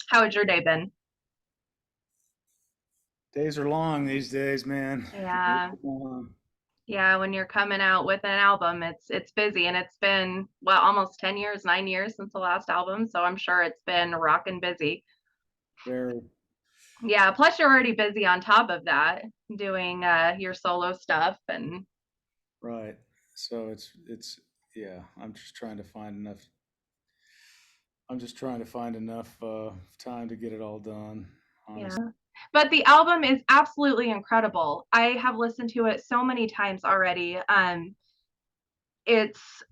How has your day been? Days are long these days, man. Days Yeah. are long. Yeah, when you're coming out with an album, it's busy and it's been well almost 10 years, 9 years since the last album, so I'm sure it's been rockin' busy. Very Yeah, plus you're already busy on top of that doing your solo stuff and right. So it's yeah. I'm just trying to find enough time to get it all done. yeah. Honestly, But the album is absolutely incredible. I have listened to it so many times already. It's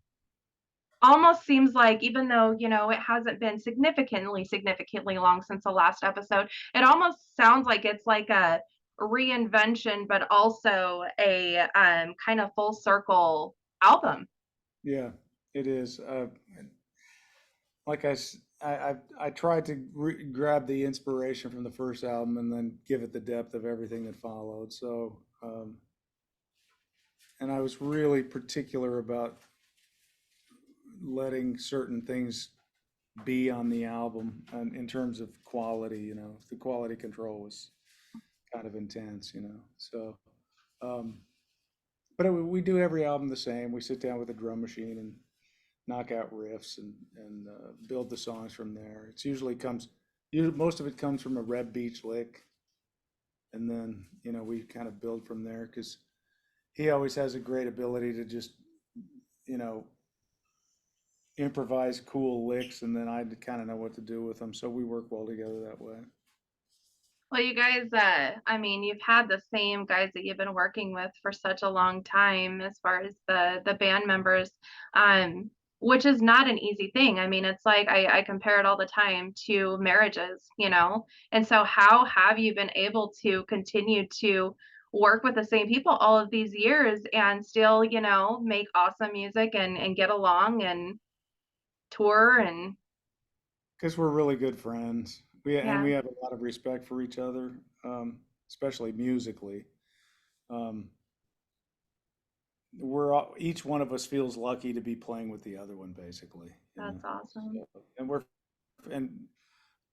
almost seems like even though, it hasn't been significantly long since the last episode, it almost sounds like it's like a reinvention, but also a kind of full circle album. yeah, it is. Like I tried to grab the inspiration from the first album and then give it the depth of everything that followed. So, and I was really particular about letting certain things be on the album and in terms of quality, the quality control was kind of intense, so um but we do every album the same. We sit down with a drum machine and knock out riffs and build the songs from there. It's usually comes most of it comes from a Reb Beach lick, and then we kind of build from there because he always has a great ability to just you know improvise cool licks, and then I kind of know what to do with them, so we work well together that way. Well, you guys, I mean, you've had the same guys that you've been working with for such a long time as far as the band members, um, which is not an easy thing. I mean, it's like I compare it all the time to marriages, And so how have you been able to continue to work with the same people all of these years and still, make awesome music and get along and tour and Because we're really good friends. We yeah. have a lot of respect for each other, especially musically. Um, each one of us feels lucky to be playing with the other one, basically. That's awesome. So, and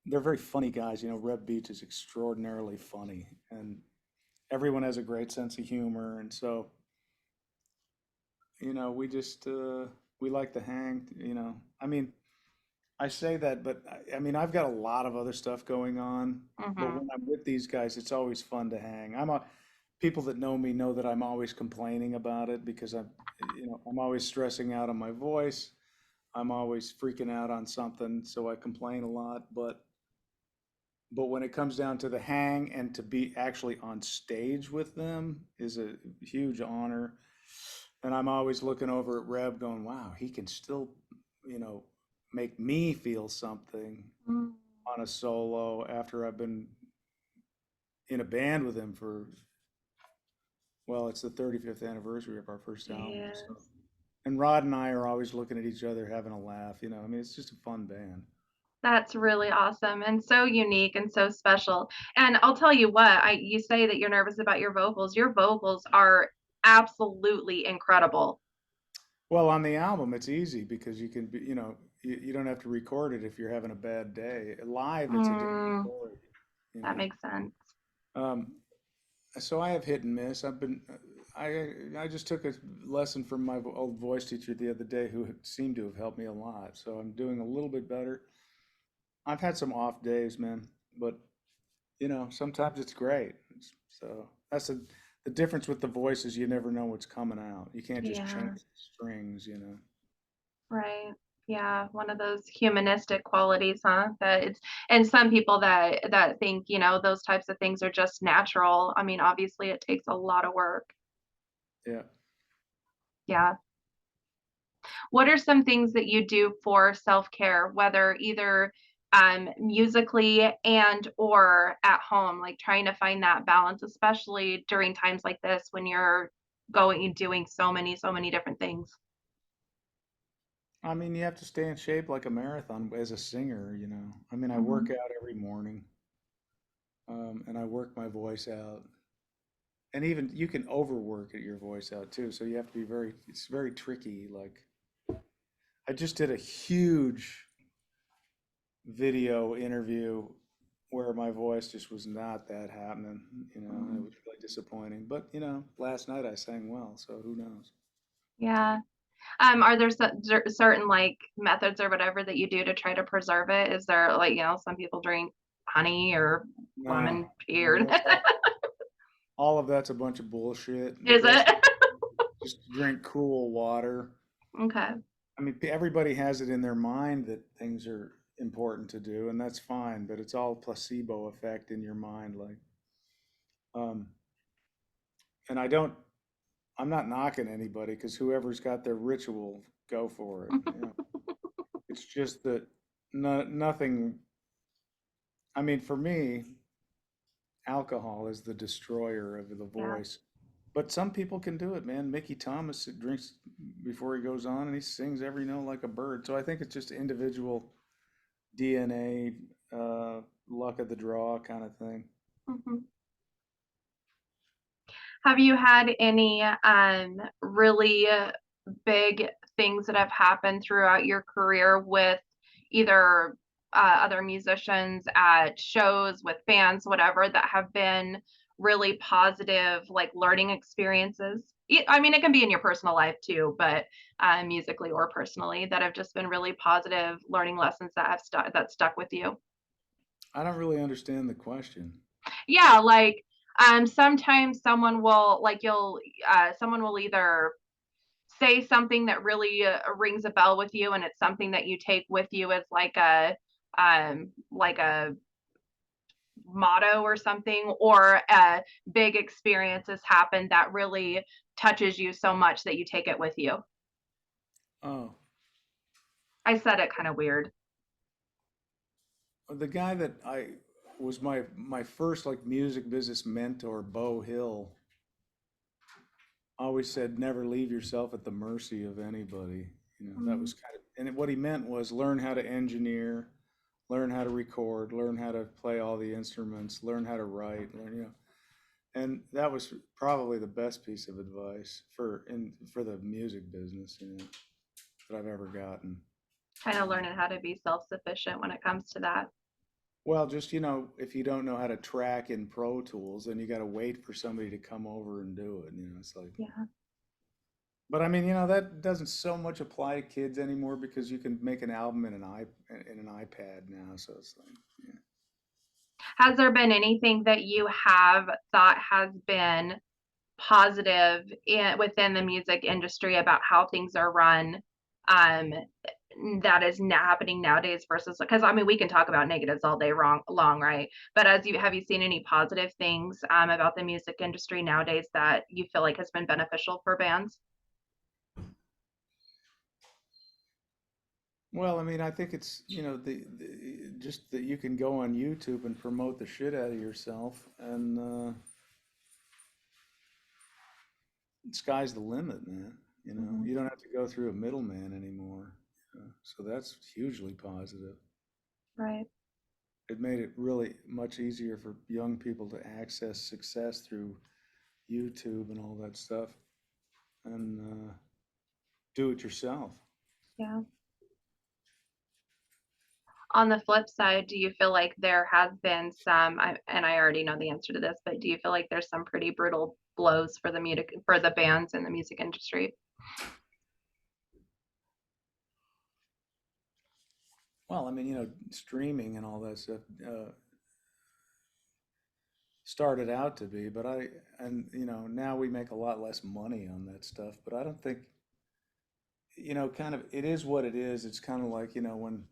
they're very funny guys. Reb Beach is extraordinarily funny, and everyone has a great sense of humor, and so we just we like to hang. I mean, I say that, but I mean, I've got a lot of other stuff going on. But Hmm. when I'm with these guys, it's always fun to hang. People that know me know that I'm always complaining about it because I'm always stressing out on my voice. I'm always freaking out on something, so I complain a lot. But when it comes down to the hang and to be actually on stage with them is a huge honor. And I'm always looking over at Reb going, wow, he can still, you know, make me feel something on a solo after I've been in a band with him for, well, it's the 35th anniversary of our first album. So, Yes. and Rod and I are always looking at each other having a laugh, I mean, it's just a fun band. That's really awesome and so unique and so special. And I'll tell you what, you say that you're nervous about your vocals. Your vocals are absolutely incredible. Well, on the album, it's easy because you can be, you don't have to record it if you're having a bad day. Live, it's a different Mm, story, you that know. makes sense. Um, so I have hit and miss. I just took a lesson from my old voice teacher the other day who seemed to have helped me a lot. So I'm doing a little bit better. I've had some off days, man, but sometimes it's great. So the difference with the voice is you never know what's coming out. You can't just change Yeah, the strings. right. Yeah, one of those humanistic qualities, huh? That it's and some people that think, those types of things are just natural. I mean, obviously it takes a lot of work. Yeah. Yeah. What are some things that you do for self-care, whether either musically and or at home, like trying to find that balance, especially during times like this when you're going and doing so many different things. I mean, you have to stay in shape like a marathon as a singer. I mean, I work Mhm. out every morning, and I work my voice out. And even you can overwork your voice out too. So you have to it's very tricky. Like, I just did a huge video interview where my voice just was not that happening, and it Mm, was really disappointing. But, last night I sang well, so who knows? yeah. Are there certain like methods or whatever that you do to try to preserve it? Is there like, some people drink honey or No, lemon tea or no, that's all of that's a bunch of bullshit. The is best it? just drink cool water. Okay. I mean, everybody has it in their mind that things are important to do, and that's fine, but it's all placebo effect in your mind. Um, and I'm not knocking anybody because whoever's got their ritual, go for it. It's just that nothing, I mean, for me, alcohol is the destroyer of the Yeah. voice. But some people can do it, man. Mickey Thomas drinks before he goes on and he sings every note like a bird. So I think it's just individual DNA, luck of the draw kind of thing. Mhm. Have you had any really big things that have happened throughout your career with either other musicians at shows, with bands, whatever, that have been really positive, like learning experiences? I mean, it can be in your personal life too, but musically or personally, that have just been really positive learning lessons that have stuck with you. I don't really understand the question. Yeah, like sometimes someone will like you'll someone will either say something that really rings a bell with you, and it's something that you take with you as like a motto or something, or a big experience has happened that really touches you so much that you take it with you. Oh, I said it kind of weird. the guy that I was my first like music business mentor, Bo Hill, always said never leave yourself at the mercy of anybody. That Mm, was kind of, and what he meant was learn how to engineer, learn how to record, learn how to play all the instruments, learn how to write, and that was probably the best piece of advice for the music business, that I've ever gotten. kind of learning how to be self-sufficient when it comes to that. Well, just, if you don't know how to track in Pro Tools, then you got to wait for somebody to come over and do it. It's like, Yeah. but I mean, that doesn't so much apply to kids anymore because you can make an album in an iPad now. So it's like, yeah. Has there been anything that you have thought has been positive within the music industry about how things are run, um, that is happening nowadays versus, because I mean we can talk about negatives all day long, right? But have you seen any positive things about the music industry nowadays that you feel like has been beneficial for bands? Well, I mean, I think it's, just that you can go on YouTube and promote the shit out of yourself, and sky's the limit, man. Hmm. You don't have to go through a middleman anymore. So that's hugely positive. Right. It made it really much easier for young people to access success through YouTube and all that stuff, and do it yourself. Yeah. On the flip side, do you feel like there has been and I already know the answer to this, but do you feel like there's some pretty brutal blows for the bands in the music industry? Well, I mean, streaming and all that stuff started out to be, but now we make a lot less money on that stuff. But I don't think, kind of, it is what it is. It's kind of like, when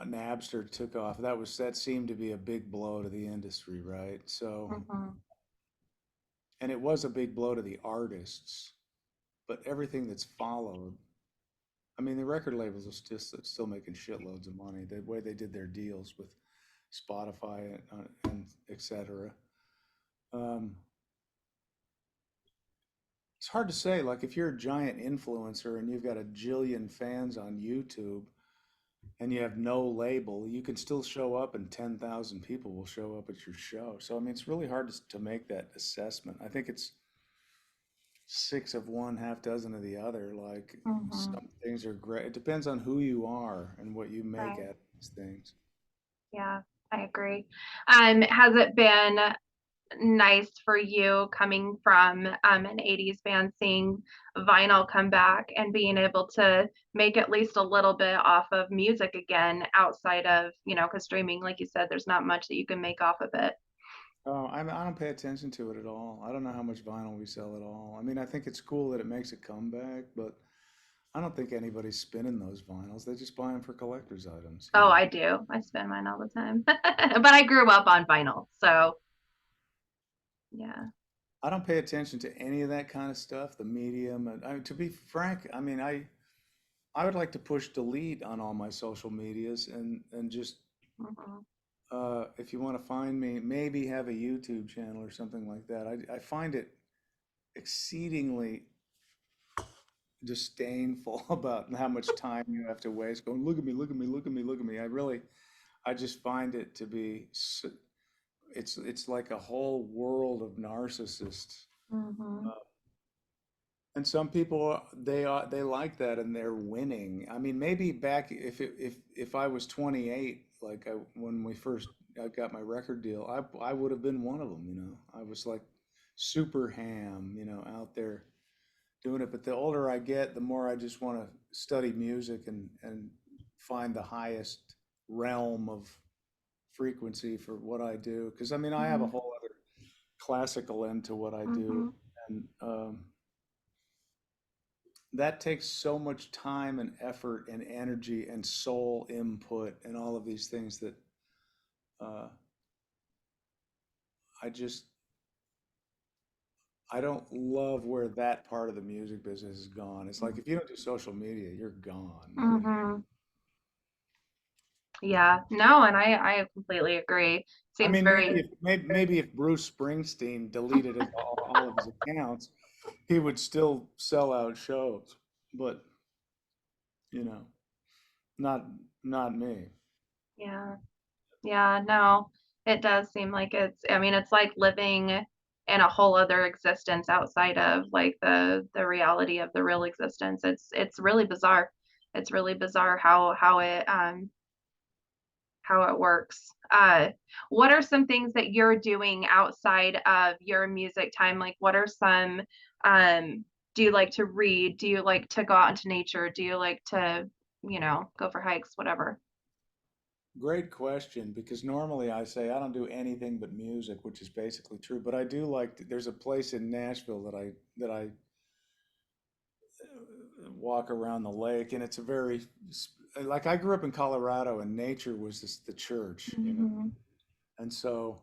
Napster took off, that seemed to be a big blow to the industry, right? So, Hmm. and it was a big blow to the artists, but everything that's followed, I mean, the record labels are still making shitloads of money. The way they did their deals with Spotify and et cetera. Um, it's hard to say. Like, if you're a giant influencer and you've got a jillion fans on YouTube and you have no label, you can still show up and 10,000 people will show up at your show. So, I mean, it's really hard to make that assessment. I think six of one, half dozen of the other. Like Hmm. some things are great. It depends on who you are and what you make Right. at these things. Yeah, I agree. Has it been nice for you coming from an 80s band, seeing vinyl come back and being able to make at least a little bit off of music again outside of, because streaming, like you said, there's not much that you can make off of it. Oh, I don't pay attention to it at all. I don't know how much vinyl we sell at all. I mean, I think it's cool that it makes a comeback, but I don't think anybody's spinning those vinyls. They just buy them for collector's items, you Oh, know. I do. I spin mine all the time. But I grew up on vinyl, so yeah. I don't pay attention to any of that kind of stuff, the medium. And to be frank, I mean, I would like to push delete on all my social medias and just Mhm. if you want to find me, maybe have a YouTube channel or something like that. I find it exceedingly disdainful about how much time you have to waste going, look at me, look at me, look at me, look at me. I just find it to be, it's like a whole world of narcissists. Mhm. Uh, and some people, they like that and they're winning. I mean, maybe back if I was 28, like when we first I got my record deal, I would have been one of them, you know. I was like super ham, you know, out there doing it. But the older I get, the more I just want to study music and find the highest realm of frequency for what I do. Because I mean, I have a Mhm. whole other classical end to what I do, Mhm. and that takes so much time and effort and energy and soul input and all of these things that uh, I just I don't love where that part of the music business is gone. It's like if you don't do social media, you're gone, man. Mhm. Yeah. No, and I completely agree. I Seems mean, very maybe if Bruce Springsteen deleted all of his accounts, he would still sell out shows. But you know, not not me. yeah. Yeah, no, it does seem like I mean, it's like living in a whole other existence outside of like the reality of the real existence. It's really bizarre. It's really bizarre how it works. What are some things that you're doing outside of your music time? Like what are some do you like to read? Do you like to go out into nature? Do you like to, go for hikes, whatever? Great question, because normally I say I don't do anything but music, which is basically true. But I do there's a place in Nashville that I walk around the lake, and it's a like I grew up in Colorado, and nature was the church, you know, Hmm. and so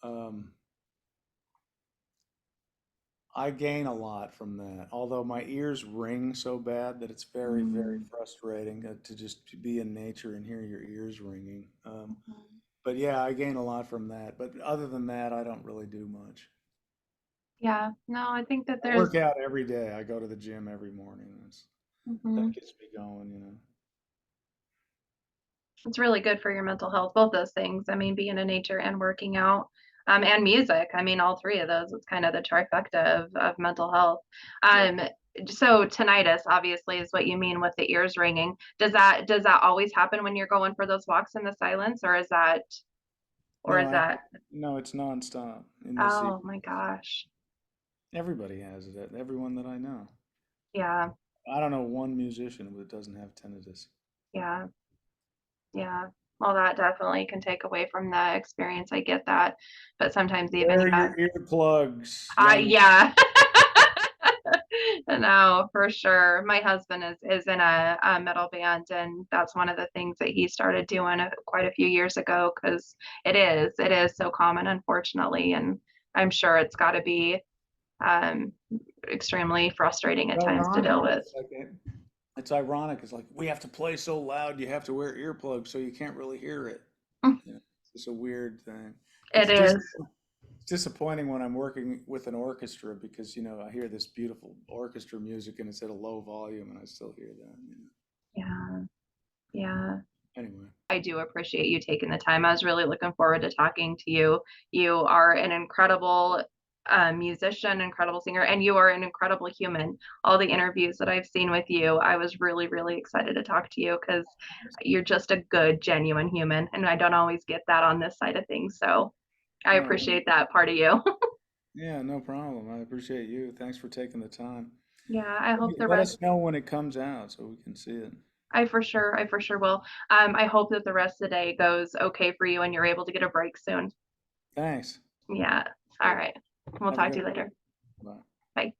um, I gain a lot from that. Although my ears ring so bad that it's very, very Hmm. frustrating to just be in nature and hear your ears ringing. But yeah, I gain a lot from that. But other than that, I don't really do much. Yeah, no, I think that I there's work out every day. I go to the gym every morning. That mhm. gets me going, you know. It's really good for your mental health, both those things. I mean, being in nature and working out, and music. I mean, all three of those. It's kind of the trifecta of mental health. Yeah. Um, so tinnitus obviously is what you mean with the ears ringing. Does that always happen when you're going for those walks in the silence, or is that or No, is that? no, it's nonstop in the city. Oh my gosh. Everybody has it. Everyone that I know. Yeah, I don't know one musician that doesn't have tinnitus. yeah, yeah. Well, that definitely can take away from the experience. I get that, but sometimes even Wear yeah. your earplugs, young. Yeah. No, for sure. My husband is in a metal band, and that's one of the things that he started doing quite a few years ago because it is so common, unfortunately, and I'm sure it's got to be um, extremely frustrating at times to Ironic. deal with. It's ironic. It's like we have to play so loud, you have to wear earplugs so you can't really hear it. You know, it's a weird thing. It It's is. disappointing when I'm working with an orchestra because you know I hear this beautiful orchestra music and it's at a low volume and I still hear that. You know. Yeah, yeah. Anyway, I do appreciate you taking the time. I was really looking forward to talking to you. You are an incredible musician, incredible singer, and you are an incredible human. All the interviews that I've seen with you, I was really, really excited to talk to you because you're just a good, genuine human. And I don't always get that on this side of things. So I Oh, appreciate that part of you. yeah, no problem. I appreciate you. Thanks for taking the time. Yeah, I hope the Let rest, us know when it comes out so we can see it. I for sure will. I hope that the rest of the day goes okay for you and you're able to get a break soon. Thanks. Yeah. All right. We'll Have a talk good to you one. later. Bye. Bye.